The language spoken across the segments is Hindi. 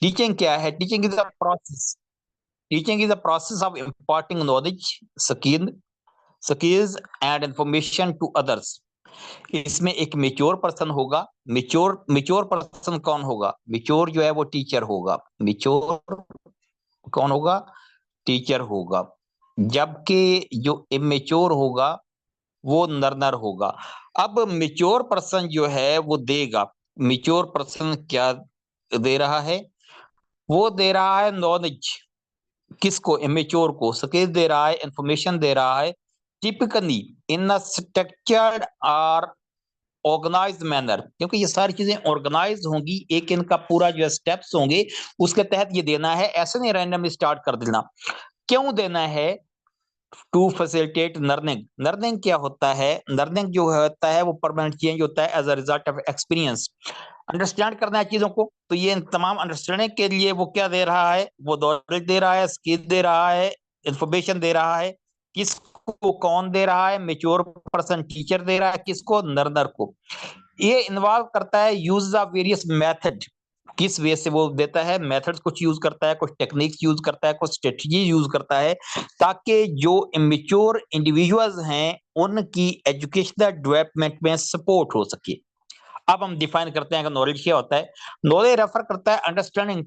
टीचिंग क्या है? Teaching is a process, teaching is a process of imparting knowledge, skills and information to others. इसमें एक मेच्योर पर्सन होगा। मेच्योर मेच्योर पर्सन कौन होगा? मेच्योर जो है वो टीचर होगा। मेच्योर कौन होगा? टीचर होगा। जबकि जो इमेच्योर होगा वो नर होगा। अब मेच्योर पर्सन जो है वो देगा। मेच्योर पर्सन क्या दे रहा है? वो दे रहा है नॉलेज। किसको? इमेच्योर को। स्किल दे रहा है, इंफॉर्मेशन दे रहा है। टिपिकली इन अ स्ट्रक्चर्ड और ऑर्गेनाइज्ड मैनर, क्योंकि ये सारी चीजें ऑर्गेनाइज होंगी, एक इनका पूरा जो स्टेप्स होंगे उसके तहत ये देना है। ऐसे नहीं रैंडमली स्टार्ट कर देना। क्यों देना है? To facilitate learning. लर्निंग क्या होता है? लर्निंग जो होता है वो परमानेंट चेंज होता है as a result of experience. Understand करना है चीजों को, तो ये तमाम अंडरस्टैंडिंग के लिए वो क्या दे रहा है? वो नॉलेज दे रहा है, स्किल दे रहा है, इंफॉर्मेशन दे रहा है। किसको? कौन दे रहा है? मेच्योर पर्सन टीचर दे रहा है। किसको? नर को। ये इन्वॉल्व करता है यूज ऑफ वेरियस मेथड। किस वे से वो देता है? मेथड्स कुछ यूज करता है, कुछ टेक्निक्स यूज करता है, कुछ स्ट्रेटजी यूज करता है, ताकि जो इमेच्योर इंडिविजुअल्स हैं उनकी एजुकेशनल डेवलपमेंट में सपोर्ट हो सके। अब हम डिफाइन करते हैं कि नॉलेज क्या होता है। नॉलेज रेफर करता है understanding,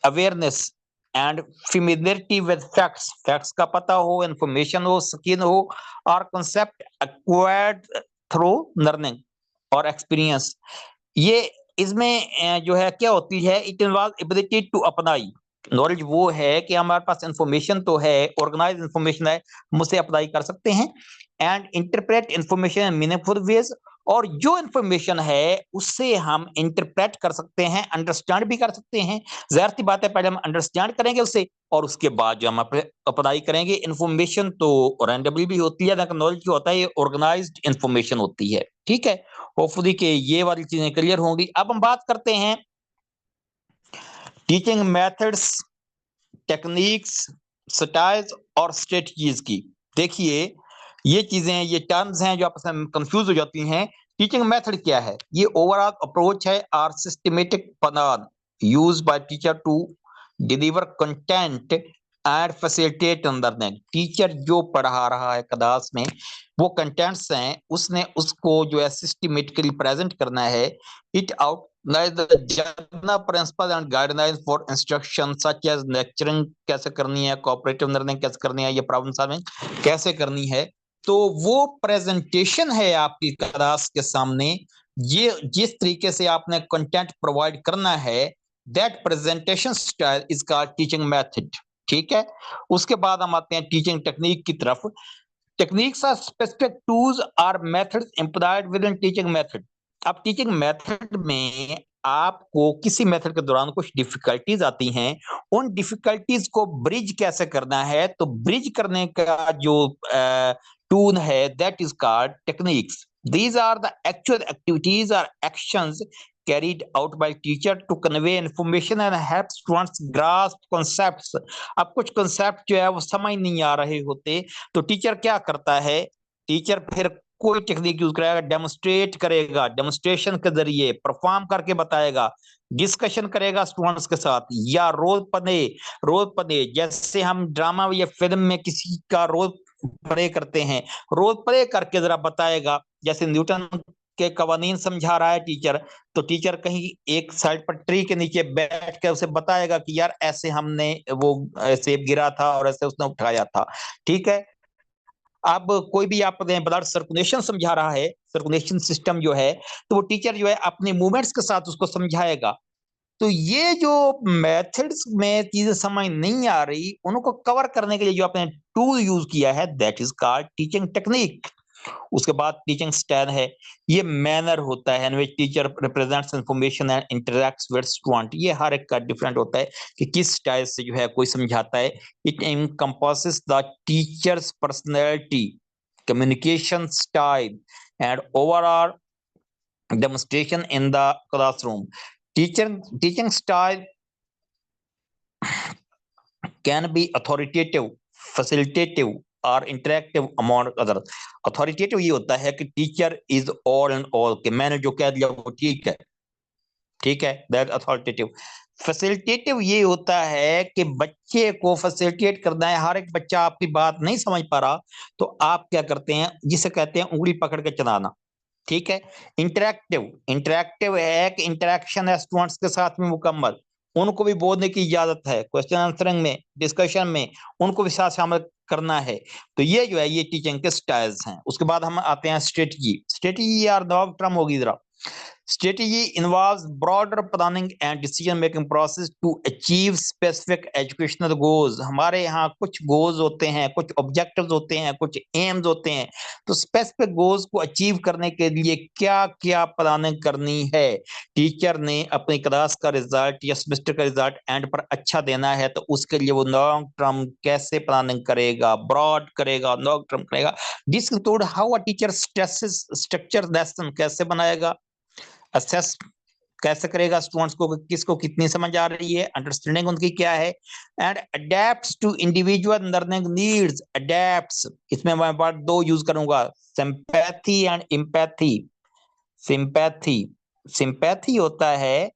awareness and familiarity with facts. Facts का पता हो, इंफॉर्मेशन हो, स्किल हो, और कॉन्सेप्ट एक्वायर्ड थ्रू लर्निंग और एक्सपीरियंस। ये इसमें जो है क्या होती है? It involve ability to apply. Knowledge वो है कि हमारे पास इंफॉर्मेशन तो है, ऑर्गेनाइज इंफॉर्मेशन है, हम उसे अप्लाई कर सकते हैं। And interpret information in meaningful ways. और जो इंफॉर्मेशन है उससे हम इंटरप्रेट कर सकते हैं, अंडरस्टैंड भी कर सकते हैं। जाहिर सी बात है, पहले हम अंडरस्टैंड करेंगे उससे, और उसके बाद जो हम अप्लाई करेंगे। इंफॉर्मेशन तो रैंडमली भी होती है, लेकिन नॉलेज जो होता है ये ऑर्गेनाइज्ड इंफॉर्मेशन होती है। ठीक है, होपफुली के ये वाली चीजें क्लियर होंगी। अब हम बात करते हैं टीचिंग मेथड्स, टेक्निक्स, स्टाइल्स और स्ट्रेटजीज की। देखिए, ये चीजें, ये टर्म्स हैं जो आपस में कंफ्यूज हो जाती हैं। टीचिंग मेथड क्या है? ये ओवरऑल अप्रोच है और systematic plan use by teacher to deliver content and facilitate learning. Teacher जो पढ़ा रहा है क्लास में, वो कंटेंट्स हैं, उसने उसको जो है सिस्टमेटिकली प्रेजेंट करना है। It out the general principles and guidelines for instruction such as lecturing कैसे करनी है, cooperative learning कैसे करनी है, ये प्रॉब्लम सॉल्विंग कैसे करनी है। तो वो प्रेजेंटेशन है आपकी क्लास के सामने। ये जिस तरीके से आपने कंटेंट प्रोवाइड करना है, that presentation style is called teaching method. ठीक है, उसके बाद हम आते हैं टीचिंग टेक्निक की तरफ। टेक्निक्स आर स्पेसिफिक टूल्स और methods employed with in teaching method. अब टीचिंग मेथड में आपको किसी मेथड के दौरान कुछ डिफिकल्टीज आती हैं, उन डिफिकल्टीज को ब्रिज कैसे करना है, तो ब्रिज करने का जो टूल है that is called techniques. These are the actual activities और actions carried out by teacher to convey information and help students grasp concepts। अब कुछ concept जो है वो समझ नहीं आ रहे होते, तो टीचर क्या करता है? टीचर फिर कोई टेक्निक यूज करेगा, डेमोस्ट्रेट करेगा, डेमोस्ट्रेशन के जरिए परफॉर्म करके बताएगा, डिस्कशन करेगा स्टूडेंट्स के साथ, या रोल प्ले जैसे हम ड्रामा या फिल्म में किसी का रोल प्ले करते हैं, रोल प्ले करके जरा बताएगा। जैसे न्यूटन के कवानीन समझा रहा है टीचर, तो टीचर कहीं एक साइड पर ट्री के नीचे बैठ कर उसे बताएगा कि यार ऐसे हमने वो सेब गिरा था और ऐसे उसने उठाया था। ठीक है, अब कोई भी आप ब्लड सर्कुलेशन समझा रहा है, सर्कुलेशन सिस्टम जो है, तो वो टीचर जो है अपने मूवमेंट्स के साथ उसको समझाएगा। तो ये जो मेथड्स में चीजें समझ नहीं आ रही, उनको कवर करने के लिए जो आपने टूल यूज किया है that is called teaching technique. उसके बाद टीचिंग स्टाइल है। ये मैनर होता है in which teacher represents information and interacts with student. ये हर एक का डिफरेंट होता है कि किस स्टाइल से जो है कोई समझाता है। It encompasses the teachers personality, communication style and overall demonstration in the classroom. Teaching style can be authoritative, facilitative और इंटरेक्टिव अमॉन्ग अदर। अथॉरिटेटिव ये होता है कि teacher is all and all, के मैंने जो कह दिया वो ठीक है, ठीक है, दैट अथॉरिटेटिव। फैसिलिटेटिव ये होता है कि बच्चे को फैसिलिटेट करना है। हर एक बच्चा आपकी बात नहीं समझ पा रहा तो आप क्या करते हैं, जिसे कहते हैं उंगली पकड़ के चलाना। ठीक है। इंटरेक्टिव, इंटरेक्टिव है कि इंटरेक्शन है स्टूडेंट्स के साथ में मुकम्मल, उनको भी बोलने की इजाजत है, क्वेश्चन आंसरिंग में, डिस्कशन में उनको भी साथ शामिल करना है। तो ये जो है ये टीचिंग के स्टाइल्स हैं। उसके बाद हम आते हैं स्ट्रेटजी। स्ट्रेटजी यार नॉब टर्म होगी जरा। Strategy involves broader planning and decision-making process to achieve specific educational goals. हमारे यहाँ कुछ goals होते हैं, कुछ objectives होते हैं, कुछ aims होते हैं। तो specific goals को achieve करने के लिए क्या-क्या planning करनी है? टीचर ने अपनी क्लास का रिजल्ट या सेमेस्टर का रिजल्ट एंड पर अच्छा देना है तो उसके लिए वो लॉन्ग टर्म कैसे प्लानिंग करेगा, ब्रॉड करेगा, लॉन्ग टर्म करेगा। This include how a teacher structure lesson कैसे बनाएगा, असेस कैसे करेगा स्टूडेंट्स को, किसको कितनी समझ आ रही है, अंडरस्टैंडिंग उनकी क्या है, and adapts to individual learning needs. Adapts, इसमें मैं वर्ड दो यूज करूंगा, sympathy and empathy. Sympathy, sympathy होता है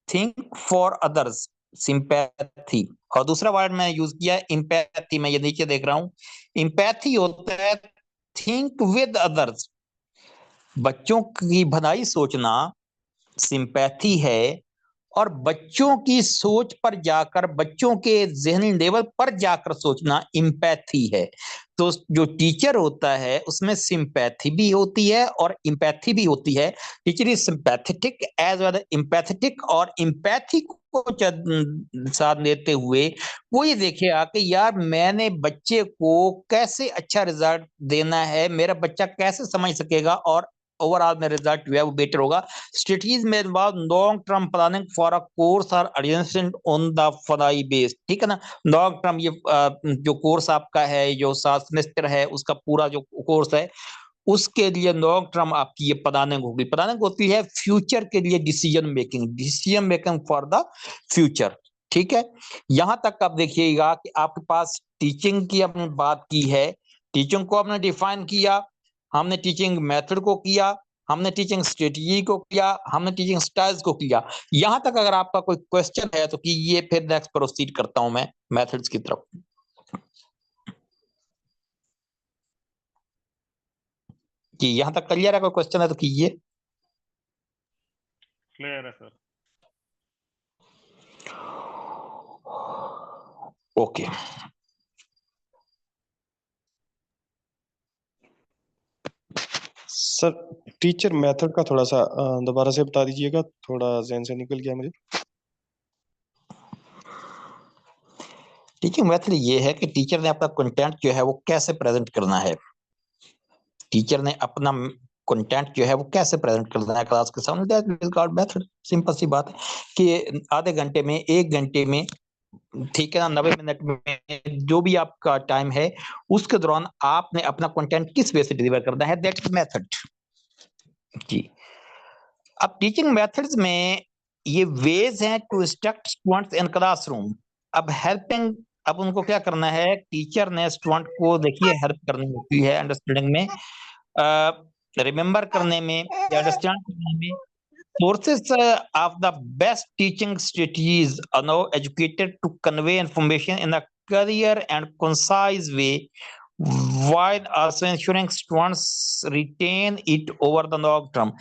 थिंक फॉर अदर्स, सिंपैथी। और दूसरा वर्ड मैं यूज किया एम्पैथी, मैं ये नीचे देख रहा हूं। एम्पैथी होता है थिंक विद अदर्स, बच्चों की भलाई सोचना सिंपैथी है, और बच्चों की सोच पर जाकर, बच्चों के ज़हनी लेवल पर जाकर सोचना एम्पैथी है। तो जो टीचर होता है उसमें सिंपैथी भी होती है और एम्पैथी भी होती है। Teacher is sympathetic as well empathetic, और एम्पैथी को साथ लेते हुए वो ये देखेगा कि यार मैंने बच्चे को कैसे अच्छा रिजल्ट देना है, मेरा बच्चा कैसे समझ सकेगा और ओवरऑल में रिजल्ट जो है वो बेटर होगा। Strategies may involve long term planning for a course or adjacent on the FODAI base, ठीक है ना। लॉन्ग टर्म ये जो कोर्स आपका है, जो 7 सेमेस्टर है, उसका पूरा जो कोर्स है उसके लिए लॉन्ग टर्म आपकी ये प्लानिंग होगी। प्लानिंग होती है फ्यूचर के लिए, decision making, decision making for the future. ठीक है। यहां तक आप देखिएगा कि आपके पास टीचिंग की आपने बात की है, टीचिंग को आपने डिफाइन किया, हमने टीचिंग मेथड को किया, हमने टीचिंग स्ट्रेटजी को किया, हमने टीचिंग स्टाइल्स को किया। यहां तक अगर आपका कोई क्वेश्चन है तो कीजिए, फिर नेक्स्ट प्रोसीड करता हूं मैं मेथड्स की तरफ। कि यहां तक क्लियर है, कोई क्वेश्चन है तो कीजिए। क्लियर है sir. Okay. Sir teacher method का थोड़ा सा दोबारा से बता दीजिएगा, थोड़ा ज़हन से निकल गया मुझे। टीचिंग मेथड ये है कि टीचर ने अपना कंटेंट जो है वो कैसे प्रेजेंट करना है। टीचर ने अपना कंटेंट जो है वो कैसे प्रेजेंट करना है क्लास के सामने, that is called method. Simple सी बात है कि आधे घंटे में, 1 घंटे में, ठीक है ना, 90 मिनट में, जो भी आपका टाइम है उसके दौरान आपने अपना कंटेंट किस वे से डिलीवर करना है, दैट्स मेथड जी। अब टीचिंग मेथड्स में ये वेज हैं to instruct students in classroom. अब हेल्पिंग, अब उनको क्या करना है, टीचर ने स्टूडेंट को देखिए हेल्प करनी होती है अंडरस्टैंडिंग में, रिमेम्बर करने में, अंडरस्टैंड करने में। Sources of the best teaching strategies allow educators to convey information in a clear and concise way while also ensuring students retain it over the long term.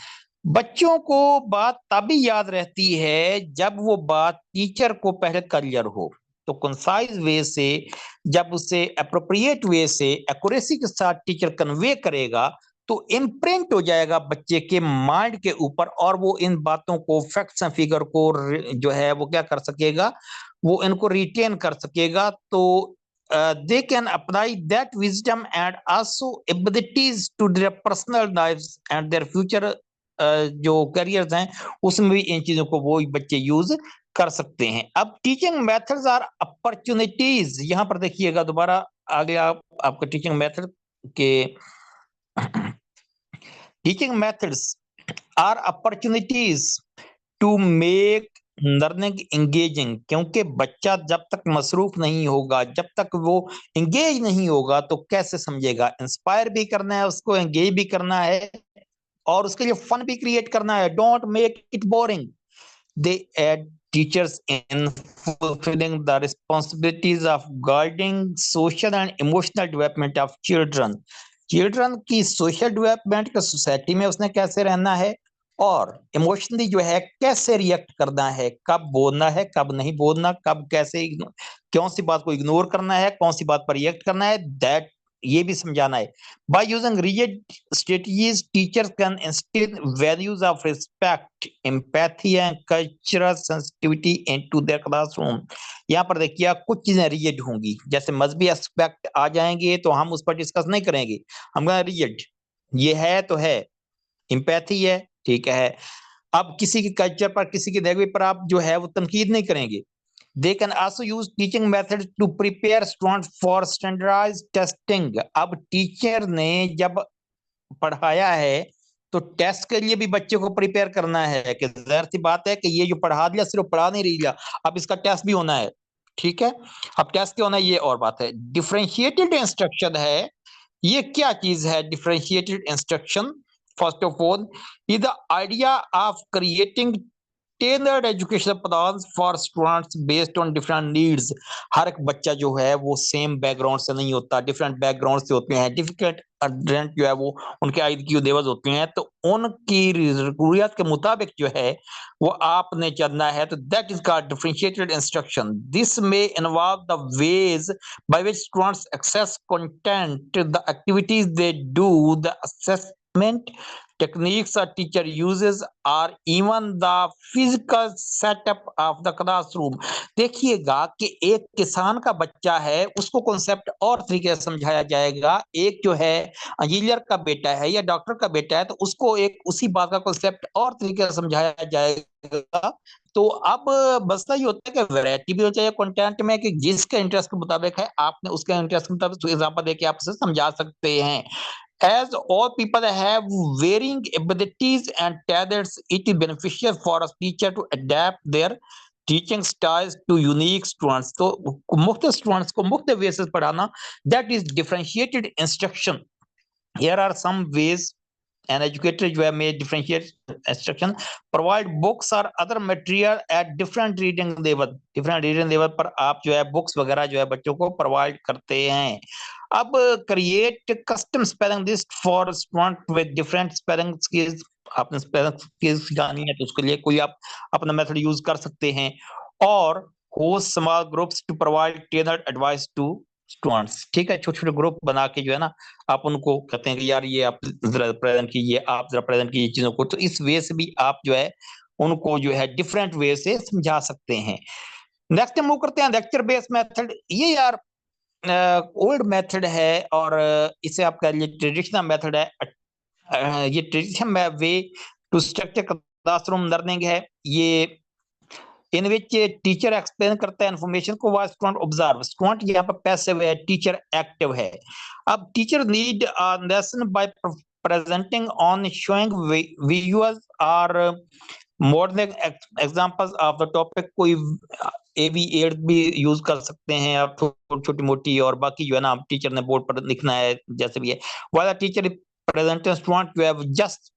बच्चों को बात तभी याद रहती है जब वो बात टीचर को पहले क्लियर हो। तो कंसाइज वे से, जब उसे अप्रोप्रिएट वे से एक्यूरेसी के साथ टीचर कन्वे करेगा तो इम्प्रिंट हो जाएगा बच्चे के माइंड के ऊपर, और वो इन बातों को, फैक्ट्स एंड फिगर को जो है वो क्या कर सकेगा, वो इनको रिटेन कर सकेगा। तो they can apply that wisdom and also abilities to their personal lives and their future जो करियर्स हैं उसमें भी इन चीजों को वो बच्चे यूज कर सकते हैं। अब टीचिंग मेथड्स आर अपॉर्चुनिटीज, यहां पर देखिएगा दोबारा आगे आपका टीचिंग मेथड के teaching methods are opportunities to make learning engaging, क्योंकि बच्चा जब तक मसरूफ नहीं होगा, जब तक वो एंगेज नहीं होगा तो कैसे समझेगा। इंस्पायर भी करना है उसको, एंगेज भी करना है, और उसके लिए फन भी क्रिएट करना है। Don't make it boring. They teachers in fulfilling the responsibilities of guarding social and emotional development of children. Children की सोशल डेवलपमेंट का सोसाइटी में उसने कैसे रहना है और इमोशनली जो है कैसे रिएक्ट करना है, कब बोलना है, कब नहीं बोलना, कब कैसे कौन सी बात को इग्नोर करना है, कौन सी बात पर रिएक्ट करना है, दैट ये भी समझाना है. By using rigid strategies teachers can instil values of respect, empathy and cultural sensitivity into their classroom. यहाँ पर देखिए कुछ चीजें रिजिड होंगी, जैसे मजहबी एस्पेक्ट आ जाएंगे तो हम उस पर डिस्कस नहीं करेंगे. हम रिजिड ये है तो है, एम्पैथी है, ठीक है. अब किसी के कल्चर पर, किसी के लैंग्वेज पर आप जो है वो तनकीद नहीं करेंगे. They can also use teaching methods to prepare students for standardized testing. अब टीचर ने जब पढ़ाया है तो टेस्ट के लिए भी बच्चे को प्रिपेयर करना है कि जाहिर सी बात है कि ये जो पढ़ा दिया सिर्फ पढ़ा नहीं रही, अब इसका टेस्ट भी होना है. ठीक है, अब टेस्ट क्या होना है ये और बात है. डिफरेंशिएटेड इंस्ट्रक्शन है, ये क्या चीज है differentiated instruction? First of all is the idea of creating tailored educational plans for students based on different needs. हर एक बच्चा जो है वो सेम बैकग्राउंड से नहीं होता, डिफरेंट बैकग्राउंड से होते हैं, डिफिकल्ट स्टूडेंट जो है वो उनके IQ लेवल होते हैं, तो उनकी जरूरियात के मुताबिक जो है वो आपने चलना है. तो that is called differentiated instruction. This may involve the ways by which students access content, the activities they do, the assessment techniques a teacher uses, or even the physical setup of the classroom. देखिएगा कि एक किसान का बच्चा है, उसको कॉन्सेप्ट और तरीके से समझाया जाएगा. एक जो है इंजीनियर का बेटा है या डॉक्टर का बेटा है, तो उसको एक उसी बात का कॉन्सेप्ट और तरीके से समझाया जाएगा. तो अब मसला ये होता है कि वैरायटी भी हो चाहिए कंटेंट में, कि जिसके इंटरेस्ट के मुताबिक है आपने उसके इंटरेस्ट के मुताबिक एग्जांपल देके आप उसे समझा सकते हैं. As all people have varying abilities and talents, it is beneficial for a teacher to adapt their teaching styles to unique students. तो मुख्तलिफ स्टूडेंट्स को मुख्तलिफ वे से पढ़ाना, that is differentiated instruction. Here are some ways an educator जो है may differentiate instruction. Provide books or other material at different reading level. Different reading level पर आप जो है बुक्स वगैरह जो है बच्चों को प्रोवाइड करते हैं. अब create custom spelling list for student with different spelling skills. आपने स्पेलिंग स्किल्स सिखानी है तो उसके लिए कोई आप अपना मेथड यूज कर सकते हैं. और host small groups to provide tailored advice to students. ठीक है, छोटे छोटे ग्रुप बना के जो है ना आप उनको कहते हैं कि यार ये आप जरा प्रेजेंट कीजिए, आप जरा प्रेजेंट कीजिए चीजों को. तो इस वे से भी आप जो है उनको जो है डिफरेंट वे से समझा सकते हैं. नेक्स्ट मूव करते हैं लेक्चर बेस्ड मेथड. ये यार ओल्ड मेथड है और इसे आप कह लीजिए ट्रेडिशनल मेथड है. ये traditional way to structure classroom learning है. ये इन विच टीचर एक्सप्लेन करता है इन्फॉर्मेशन को वाइल स्टूडेंट ऑब्जर्व. स्टूडेंट यहाँ पर पैसिव है, टीचर एक्टिव है. अब teacher need a lesson by presenting on showing visuals और modelling examples of the topic. कोई AV8 भी यूज कर सकते हैं आप, छोटी मोटी, और बाकी जो है ना टीचर ने बोर्ड पर लिखना है जैसे भी है. वाला टीचर प्रेजेंटिंग स्टूडेंट जो है जस्ट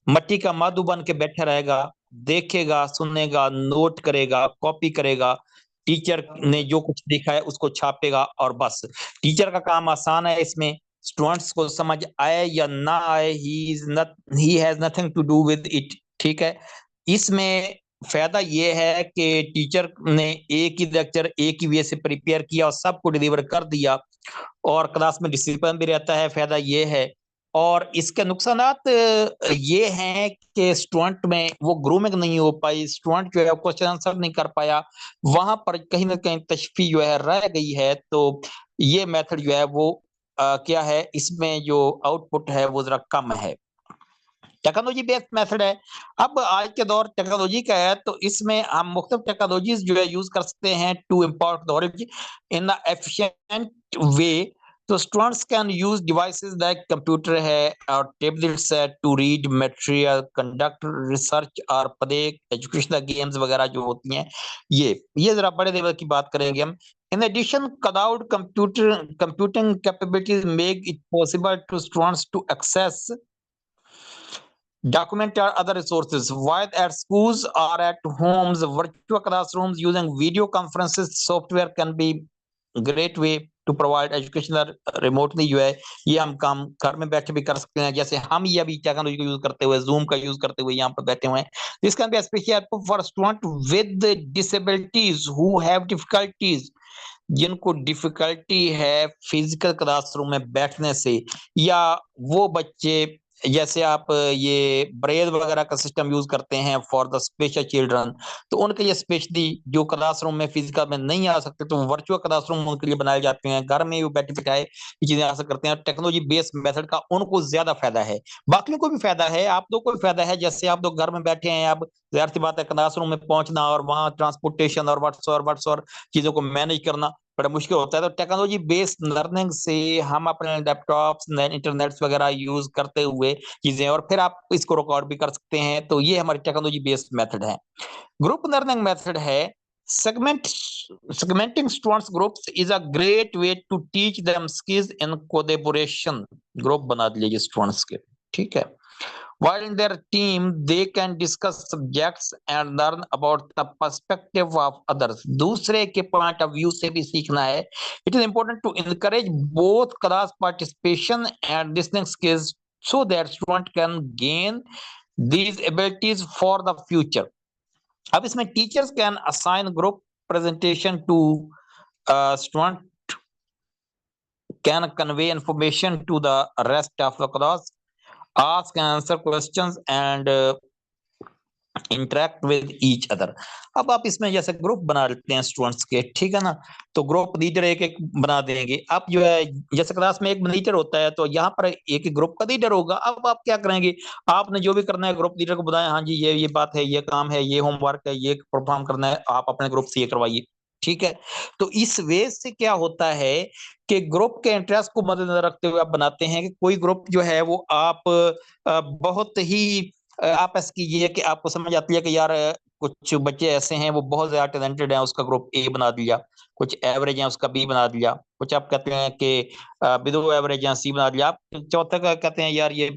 मट्टी का माधु बन के बैठा रहेगा, देखेगा, सुनेगा, नोट करेगा, कॉपी करेगा, टीचर ने जो कुछ लिखा है उसको छापेगा और बस. टीचर का काम आसान है इसमें. स्टूडेंट्स को समझ आए या ना आए, he has nothing to do with it. ठीक है, इसमें फायदा ये है कि टीचर ने एक ही लेक्चर एक ही वे से प्रिपेयर किया और सबको डिलीवर कर दिया और क्लास में डिसिप्लिन भी रहता है. फायदा ये है. और इसके नुकसानात ये हैं कि स्टूडेंट में वो ग्रूमिंग नहीं हो पाई, स्टूडेंट जो है क्वेश्चन आंसर नहीं कर पाया, वहां पर कहीं ना कहीं तशफी जो है रह गई है. तो ये मेथड जो है वो क्या है, इसमें जो आउटपुट है वो जरा कम है. टेक्नोलॉजी बेस्ड मेथड है. अब आज के दौर टेक्नोलॉजी का है तो इसमें हम मुख्तलिफ टेक्नोलॉजीज जो है यूज कर सकते हैं to impart knowledge in a efficient way. तो students can use devices like computer है और टैबलेट्स है to read material, conduct research और प्ले एजुकेशनल गेम्स वगैरह जो होती हैं. ये जरा बड़े लेवल की बात करेंगे हम. In addition, cloud computing capabilities make it possible to students to access Document or other resources. While at schools or at homes, virtual classrooms using video conferences software can be a great way to provide educational remotely जो है ये हम काम घर में बैठे भी कर सकते हैं जैसे हम ये अभी टेक्नोलॉजी का यूज करते हुए जूम का यूज करते हुए यहाँ पर बैठे हुए हैं this can be especially helpful for students with disabilities who have difficulties जिनको डिफिकल्टी है फिजिकल क्लासरूम में बैठने से या वो बच्चे जैसे आप ये ब्रेल वगैरह का सिस्टम यूज करते हैं फॉर द स्पेशल चिल्ड्रन तो उनके लिए स्पेशली जो क्लासरूम में फिजिकल में नहीं आ सकते तो वर्चुअल क्लासरूम उनके लिए बनाए जाते हैं घर में वो बैठे बिठाए ये चीजें हासिल करते हैं टेक्नोलॉजी बेस्ड मेथड का उनको ज्यादा फायदा है बाकियों को भी फायदा है आप लोग को भी फायदा है जैसे आप लोग घर में बैठे हैं आप जाहिर सी बात है क्लासरूम में पहुंचना और वहां ट्रांसपोर्टेशन और व्हाट्स और चीजों को मैनेज करना बड़ा मुश्किल होता है तो टेक्नोलॉजी बेस्ड लर्निंग से हम अपने लैपटॉप्स इंटरनेट वगैरह यूज करते हुए चीजें और फिर आप इसको रिकॉर्ड भी कर सकते हैं तो ये हमारी टेक्नोलॉजी बेस्ड मेथड है ग्रुप लर्निंग मेथड है segmenting students groups is a great way to teach them skills in collaboration group बना दिए स्टूडेंट्स के ठीक है while in their team they can discuss subjects and learn about the perspective of others दूसरे के point of view से भी सीखना है it is important to encourage both class participation and listening skills so that student can gain these abilities for the future अब इसमें teachers can assign group presentation to student can convey information to the rest of the class ask and answer questions and interact with each other अब आप इसमें जैसे ग्रुप बना लेते हैं स्टूडेंट्स के ठीक है ना तो ग्रुप लीडर एक एक बना देंगे आप जो है जैसे क्लास में एक लीडर होता है तो यहाँ पर एक एक ग्रुप का लीडर होगा अब आप क्या करेंगे आपने जो भी करना है ग्रुप लीडर को बताया हाँ जी ये बात है ये काम है ये होमवर्क है ये परफॉर्म करना है आप अपने ग्रुप से ये करवाइए ठीक है तो इस वे से क्या होता है कि ग्रुप के इंटरेस्ट को मद्देनजर रखते हुए आप बनाते हैं कि कोई ग्रुप जो है वो आप बहुत ही आप ऐसा कीजिए कि आपको समझ आती है कि यार कुछ बच्चे ऐसे हैं वो बहुत ज्यादा टैलेंटेड हैं उसका ग्रुप ए बना दिया कुछ एवरेज हैं उसका बी बना दिया कुछ आप कहते हैं कि बिलो एवरेज हैं सी बना दिया आप चौथा का कहते हैं यार ये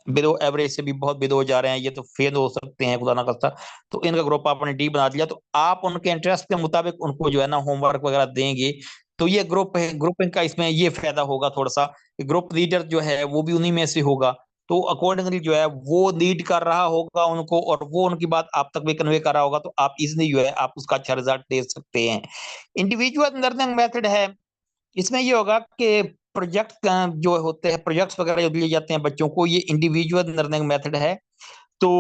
बिलो एवरेज से भी बहुत बिलो जा रहे हैं ये तो फेल हो सकते हैं खुदा ना करता तो इनका ग्रुप आपने डी बना दिया तो आप उनके इंटरेस्ट के मुताबिक उनको जो है ना होमवर्क वगैरह देंगे तो ये ग्रुप है ग्रुपिंग का इसमें ये फायदा होगा थोड़ा सा ग्रुप लीडर जो है वो भी उन्हीं में से होगा तो अकॉर्डिंगली जो है वो लीड कर रहा होगा उनको और वो उनकी बात आप तक भी कन्वे कर रहा होगा तो आप इजली जो है आप उसका अच्छा रिजल्ट दे सकते हैं इंडिविजुअल लर्निंग मेथड है इसमें ये होगा कि प्रोजेक्ट जो होते हैं प्रोजेक्ट्स वगैरह जो दिए जाते हैं बच्चों को ये इंडिविजुअल लर्निंग मेथड है तो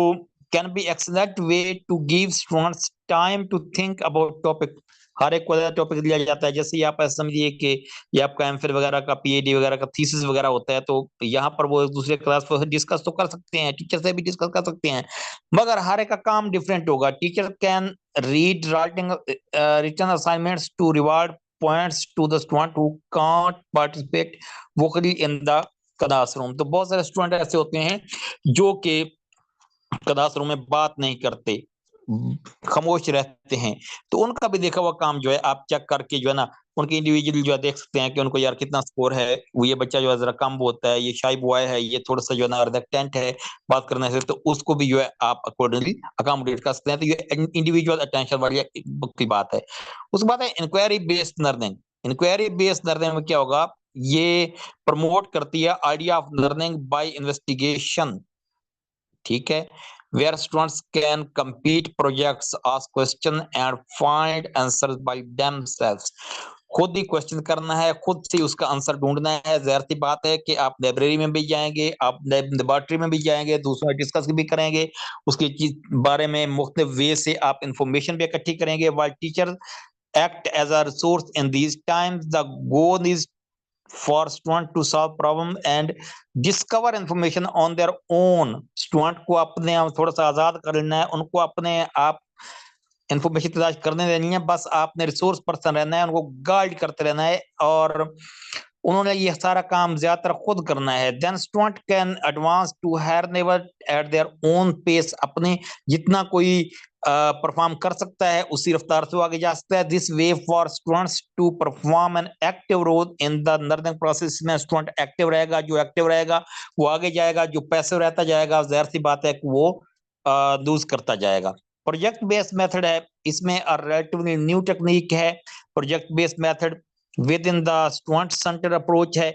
can be excellent way to give students time to think about topic हर एक को टॉपिक दिया जाता है जैसे आप ऐसा समझिए कि ये आपका एमफिल वगैरह का पीएचडी वगैरह का थीसिस वगैरह होता है तो यहाँ पर वो एक दूसरे क्लास पर डिस्कस तो कर सकते हैं टीचर से भी डिस्कस कर सकते हैं मगर हर एक का काम डिफरेंट होगा teacher can read writing written assignments to reward points to the student who can't participate vocally in the classroom तो बहुत सारे स्टूडेंट ऐसे होते हैं जो कि क्लासरूम में बात नहीं करते खामोश रहते हैं तो उनका भी देखा हुआ काम जो है आप चेक करके जो है ना उनके इंडिविजुअल जो है देख सकते हैं कि उनको यार कितना स्कोर है वो ये बच्चा जो है जरा कम बोलता है ये शाई बॉय है ये थोड़ा सा जो है ना रिडक्टेंट है बात करने से तो उसको भी जो है आप अकॉर्डिंगली अकोमोडेट कर सकते हैं तो ये इंडिविजुअल अटेंशन वाली की बात है उसके बाद है inquiry based learning inquiry based learning में क्या होगा ये प्रमोट करती है idea of learning by investigation ठीक है where students can complete projects ask question and find answers by themselves खुद ही क्वेश्चन करना है खुद से उसका आंसर ढूंढना है जाहिर सी बात है कि आप लाइब्रेरी में भी जाएंगे आप लेबोरेटरी में भी जाएंगे दूसरों से डिस्कस भी करेंगे उसके बारे में मुख्तलिफ वे से आप इंफॉर्मेशन भी इकट्ठी करेंगे while teacher act as a resource in these times the goal is for student to solve problem and discover information on their own student को अपने आप थोड़ा सा आजाद कर लेना है उनको अपने आप इंफॉर्मेशन तलाश करने देनी है बस आपने रिसोर्स पर्सन रहना है उनको गाइड करते रहना है और उन्होंने ये सारा काम ज्यादातर खुद करना है then student can advance to higher level at their own pace अपने जितना कोई परफॉर्म कर सकता है, उसी रफ्तार से वो आगे जा सकता है। This way for students to perform an active role in the learning process में स्टूडेंट एक्टिव रहेगा, जो एक्टिव रहेगा वो आगे जाएगा, जो पैसिव रहता जाएगा जाहिर सी बात है कि वो लूज करता जाएगा। प्रोजेक्ट बेस्ड मेथड है, इसमें रिलेटिवली न्यू टेक्निक है। Project based method with in the student centre approach है।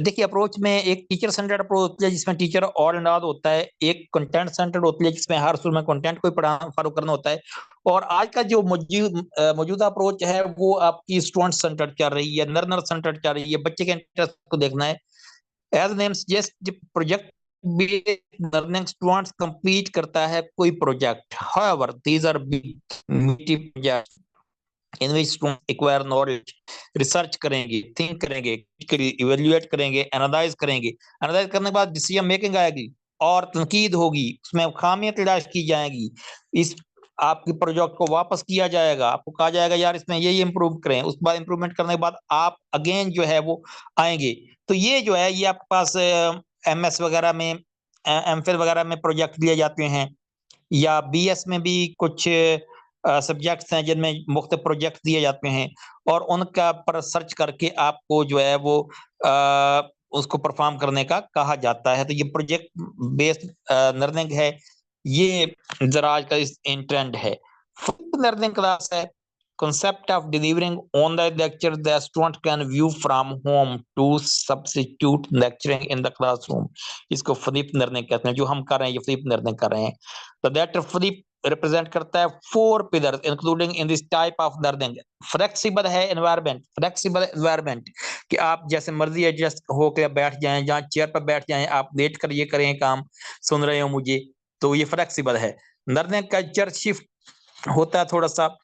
देखिए अप्रोच में एक टीचर सेंटर्ड अप्रोच होती है जिसमें टीचर ऑल एंड ऑल होता है, एक कंटेंट सेंटर्ड होती है जिसमें हर स्कूल में कंटेंट को फॉलो करना होता है, और आज का जो मौजूदा अप्रोच है वो आपकी स्टूडेंट सेंटर्ड चल रही है, लर्नर सेंटर्ड चल रही है, बच्चे के इंटरेस्ट को देखना है। As name suggest project based learning students complete करता है कोई project, however these are meaty project in which student acquire knowledge, research करेंगे, थिंक करेंगे, इवेल्युएट करेंगे, एनालाइज करेंगे, एनालाइज करने के बाद डिसीजन मेकिंग आएगी और तनकीद होगी, उसमें खामियां तलाश की जाएगी, इस आपके प्रोजेक्ट को वापस किया जाएगा, आपको कहा जाएगा यार इसमें ये इंप्रूव करें, उसके बाद इंप्रूवमेंट करने के बाद आप अगेन जो है वो आएंगे। तो ये जो है ये आपके पास एमएस वगैरह में, एमफिल वगैरह में प्रोजेक्ट दिए जाते हैं, या बीएस में भी कुछ सब्जेक्ट्स हैं जिनमें मुख्तलिफ प्रोजेक्ट दिए जाते हैं, और उनका पर सर्च करके आपको जो है वो उसको परफॉर्म करने का कहा जाता है। तो ये प्रोजेक्ट बेस्ड लर्निंग है, ये जरा आज का इस ट्रेंड है। लर्निंग क्लास है, concept of delivering on the lecture the student can view from home to substitute lecturing in the classroom, इसको फ्लिप लर्निंग कहते हैं, जो हम कर रहे हैं ये फ्लिप लर्निंग कर रहे हैं। तो दैट फ्लिप रिप्रेजेंट करता है 4 pillars including in this type of learning. Flexible है एनवायरनमेंट, फ्लेक्सिबल एनवायरनमेंट कि आप जैसे मर्जी एडजस्ट होकर बैठ जाएं, जहां चेयर पर बैठ जाएं, आप लेट कर ये करें काम, सुन रहे हो मुझे, तो ये फ्लेक्सिबल है। लर्निंग कल्चर शिफ्ट होता है थोड़ा सा,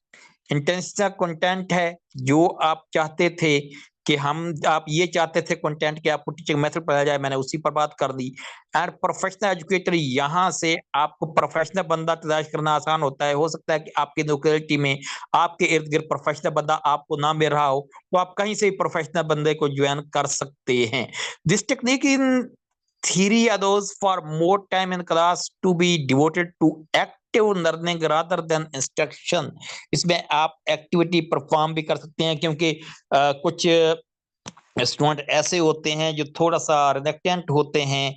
इंटेंसिव कंटेंट है, जो आप चाहते थे कि आप ये चाहते थे कंटेंट कि आपको टीचिंग मेथड पढ़ाया जाए, मैंने उसी पर बात कर दी। एंड प्रोफेशनल एजुकेटर, यहाँ से आपको प्रोफेशनल बंदा तलाश करना आसान होता है। हो सकता है कि आपकी लोकेलिटी में आपके इर्द गिर्द प्रोफेशनल बंदा आपको ना मिल रहा हो, तो आप कहीं से भी प्रोफेशनल बंदे को ज्वाइन कर सकते हैं। This technique in theory allows for more time in class to be devoted to active learning rather than instruction। इसमें आप एक्टिविटी परफॉर्म भी कर सकते हैं, क्योंकि कुछ स्टूडेंट ऐसे होते हैं जो थोड़ा सा रिलेक्टेंट होते हैं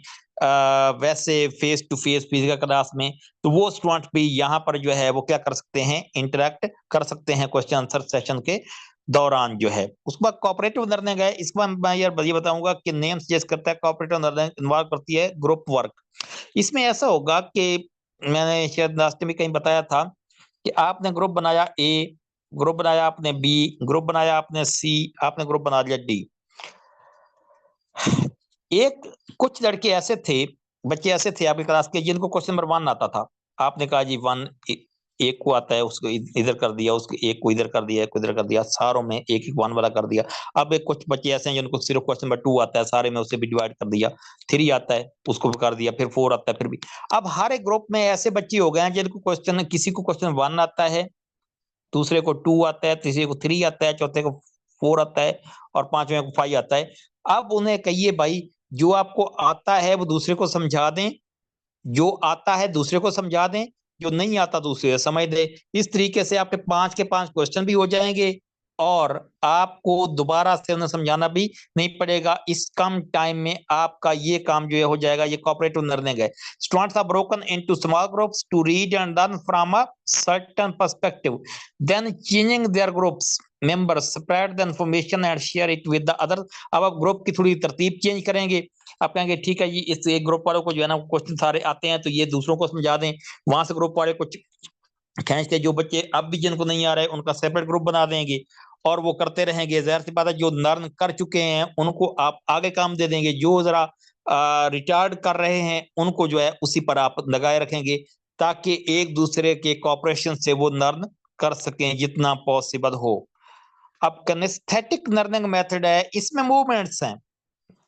वैसे face to face physical class में, तो वो स्टूडेंट भी यहाँ पर जो है वो क्या कर सकते हैं, इंटरेक्ट कर सकते हैं क्वेश्चन आंसर सेशन के दौरान जो है। उसके बाद कोऑपरेटिव लर्निंग है, इसके बाद मैं यार ये बताऊंगा कि नेम सजेस्ट करता है कोऑपरेटिव लर्निंग इन्वॉल्व करती है ग्रुप वर्क। इसमें ऐसा होगा कि मैंने शायद लास्ट में कहीं बताया था कि आपने ग्रुप बनाया ए, ग्रुप बनाया आपने बी, ग्रुप बनाया आपने सी, आपने ग्रुप बना लिया डी। एक कुछ लड़के ऐसे थे, बच्चे ऐसे थे आपकी क्लास के जिनको क्वेश्चन नंबर 1 आता था। आपने कहा जी 1 एक को आता है, उसको इधर कर दिया, उसको एक को इधर कर दिया, एक को इधर कर दिया, सारों में एक एक 1 वाला कर दिया। अब एक कुछ बच्चे ऐसे हैं जिनको सिर्फ क्वेश्चन नंबर 2 आता है, सारे में उसे भी डिवाइड कर दिया, 3 आता है उसको भी कर दिया, फिर 4 आता है फिर भी। अब हर एक ग्रुप में ऐसे बच्चे हो गए हैं जिनको क्वेश्चन, किसी को क्वेश्चन 1 आता है, दूसरे को 2 आता है, तीसरे को 3 आता है, चौथे को 4 आता है, और पांचवें को 5 आता है। अब उन्हें कहिए भाई जो आपको आता है वो दूसरे को समझा दें, जो आता है दूसरे को समझा दें, जो नहीं आता दूसरे को समझ दे। इस तरीके से आपके 5 के 5 क्वेश्चन भी हो जाएंगे और आपको दोबारा से उन्हें समझाना भी नहीं पड़ेगा। इस कम टाइम में आपका ये काम जो है हो जाएगा। ये कोऑपरेटिव लर्निंग है। Students are broken into small groups to read and learn from a certain perspective, then changing their groups members spread the information and share it with the other. अब आप ग्रुप की थोड़ी तरतीब चेंज करेंगे। आप कहेंगे ठीक है जी, इस एक ग्रुप वालों को जो है ना क्वेश्चन सारे आते हैं तो ये दूसरों को समझा दें, वहां से ग्रुप वाले कुछ खींचते, जो बच्चे अब भी जिनको नहीं आ रहे उनका सेपरेट ग्रुप बना देंगे और वो करते रहेंगे। जाहिर सी बात है जो लर्न कर चुके हैं उनको आप आगे काम दे देंगे, जो जरा रिटार्ड कर रहे हैं उनको जो है उसी पर आप लगाए रखेंगे, ताकि एक दूसरे के कोऑपरेशन से वो लर्न कर सकें जितना पॉसिबल हो। अब किनेस्थेटिक लर्निंग मेथड है, इसमें मूवमेंट्स हैं।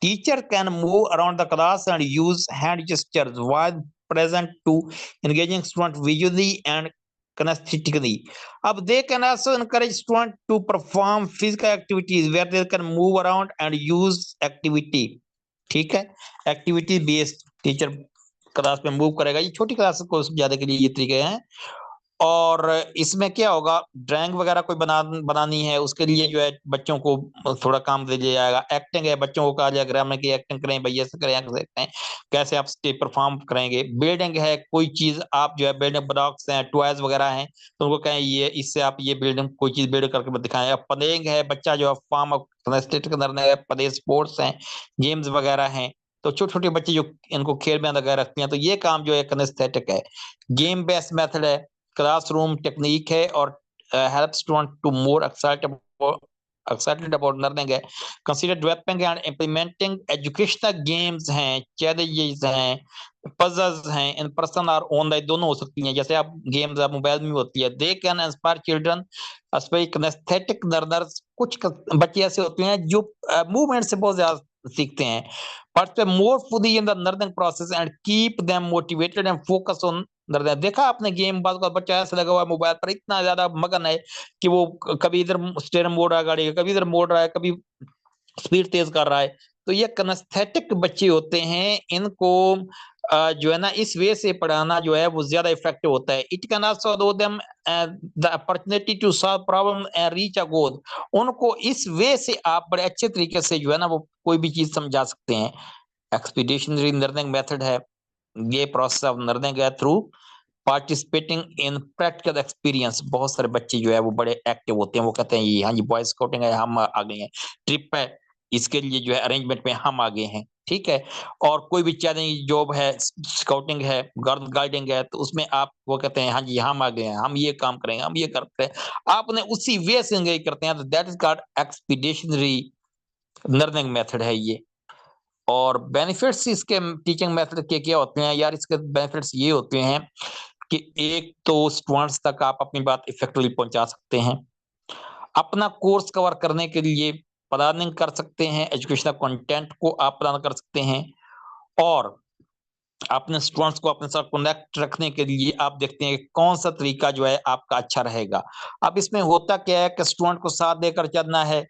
Teacher can move around the class and use hand gestures while present to engaging student visually and kinesthetically. अब they can also encourage student to perform physical activities where they can move around and use activity। ठीक है, एक्टिविटी बेस्ड टीचर क्लास में मूव करेगा। ये छोटी क्लास को समझाने के लिए ये तरीके हैं। और इसमें क्या होगा, ड्राइंग वगैरह कोई बनानी है, उसके लिए जो है बच्चों को थोड़ा काम दे दिया जाएगा। एक्टिंग है, बच्चों को कहा जाएगा ग्रामर की एक्टिंग करें, भैया ऐसे करें, ऐसे करें, कैसे आप स्टेज परफॉर्म करेंगे। बिल्डिंग है, कोई चीज आप जो है बिल्डिंग ब्लॉक्स हैं, टॉयज वगैरह हैं, तो उनको कहें ये इससे आप ये बिल्डिंग कोई चीज बिल्ड करके दिखाएं। अब प्लेइंग है, बच्चा जो है फॉर्म ऑफ स्टेट के अंदर है, प्ले स्पोर्ट्स हैं, गेम्स वगैरह हैं, तो छोटे छोटे बच्चे जो इनको खेल में लगा रखते हैं, तो ये काम जो है किनेस्थेटिक है। गेम बेस्ड मेथड है, क्लासरूम टेक्निक है, और help student to more excited about learning है। Consider developing and implementing educational games हैं, चैलेंजेस हैं, पजल्स हैं, इन पर्सन और ऑनलाइन दोनों हो सकती हैं। जैसे आप गेम्स आप मोबाइल में होती है, they can inspire children specially kinaesthetic learners. कुछ बच्चे ऐसे होते हैं जो मूवमेंट से बहुत ज्यादा सीखते हैं, but more fully in the learning process and keep them motivated and focus on learning. देखा आपने गेम, बात का बच्चा ऐसा लगा हुआ है मोबाइल पर, इतना ज्यादा मगन है कि वो कभी इधर स्टीयरिंग मोड़ रहा है गाड़ी का, कभी इधर मोड़ रहा है, कभी स्पीड तेज कर रहा है। तो ये किनेस्थेटिक बच्चे होते हैं, इनको जो है ना इस वे से पढ़ाना जो है वो ज्यादा इफेक्टिव होता है। It can also allow them the opportunity to solve problem and reach a goal. उनको इस वे से आप बड़े अच्छे तरीके से जो है ना वो कोई भी चीज समझा सकते हैं। एक्सपीडिशनरी लर्निंग मेथड है, ये प्रोसेस ऑफ लर्निंग है through participating in practical experience. बहुत सारे बच्चे जो है वो बड़े एक्टिव होते हैं, वो कहते हैं ये हाँ जी बॉय स्काउटिंग है, हम आ गए हैं, ट्रिप है, इसके लिए जो है अरेंजमेंट में हम आगे हैं, ठीक है। और कोई भी चैलेंज जॉब है, स्काउटिंग है, गाइडिंग है, तो उसमें आप वो कहते हैं हाँ जी हम आ गए हैं, हम ये काम करेंगे, हम ये करते हैं, आप उन्हें उसी वे से एंगेज करते हैं, तो that is called expeditionary learning method है ये। और बेनिफिट्स इसके टीचिंग मेथड के क्या होते हैं यार, इसके बेनिफिट्स ये होते हैं कि एक तो स्टूडेंट्स तक आप अपनी बात इफेक्टिवली पहुंचा सकते हैं, अपना कोर्स कवर करने के लिए प्लानिंग कर सकते हैं, एजुकेशनल कंटेंट को आप प्लान कर सकते हैं, और अपने स्टूडेंट्स को अपने साथ कनेक्ट रखने के लिए आप देखते हैं कि कौन सा तरीका जो है आपका अच्छा रहेगा। अब इसमें होता क्या है कि स्टूडेंट को साथ देकर चलना है।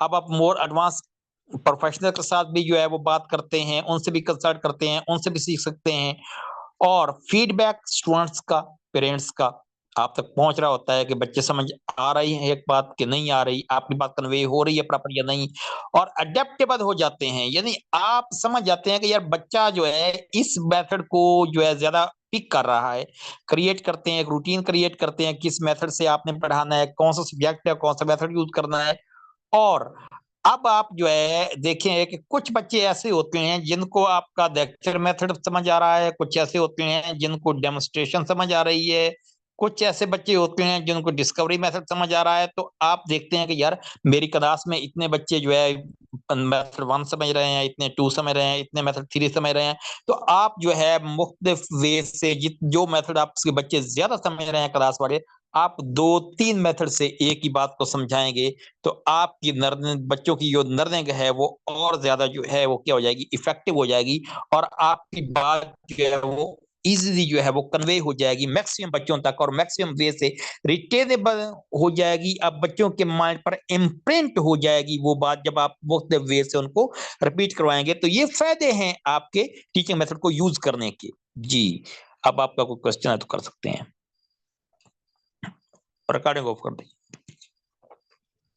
अब आप मोर एडवांस प्रोफेशनल के साथ भी जो है वो बात करते हैं, उनसे भी कंसल्ट करते हैं, उनसे भी सीख सकते हैं। और फीडबैक स्टूडेंट्स का, पेरेंट्स का आप तक पहुंच रहा होता है कि बच्चे समझ आ रही है एक बात कि नहीं आ रही, आपकी बात कन्वे हो रही है प्रॉपर या नहीं, और अडेप्टेबल हो जाते हैं। यानी आप समझ जाते हैं कि यार बच्चा जो है इस मेथड को जो है ज्यादा पिक कर रहा है, क्रिएट करते हैं, एक रूटीन क्रिएट करते हैं, किस मेथड से आपने पढ़ाना है, कौन सा सब्जेक्ट है, कौन सा मेथड यूज करना है। और अब आप जो है देखें कि कुछ बच्चे ऐसे होते हैं जिनको आपका लेक्चर मेथड समझ आ रहा है, कुछ ऐसे होते हैं जिनको डेमोन्स्ट्रेशन समझ आ रही है, कुछ ऐसे बच्चे होते हैं जिनको डिस्कवरी मेथड समझ आ रहा है। तो आप देखते हैं कि यार मेरी क्लास में इतने बच्चे जो है मेथड 1 समझ रहे हैं, इतने 2 समझ रहे हैं, इतने मेथड 3 समझ रहे हैं। तो आप जो है मुख्तलिफ वे से जो मेथड आपके बच्चे ज्यादा समझ रहे हैं क्लास वाले, आप 2-3 मेथड से एक ही बात को समझाएंगे, तो आपकी लर्निंग, बच्चों की जो लर्निंग है वो और ज्यादा जो है वो क्या हो जाएगी, इफेक्टिव हो जाएगी। और आपकी बात जो है वो इजीली जो है वो कन्वे हो जाएगी मैक्सिमम बच्चों तक, और मैक्सिमम वे से रिटेनेबल हो जाएगी। अब बच्चों के माइंड पर इम्प्रिंट हो जाएगी वो बात, जब आप मुख्तलिफ वे से उनको रिपीट करवाएंगे। तो ये फायदे हैं आपके टीचिंग मेथड को यूज करने के। जी, अब आपका कोई क्वेश्चन है तो कर सकते हैं। रिकॉर्डिंग ऑफ कर दें।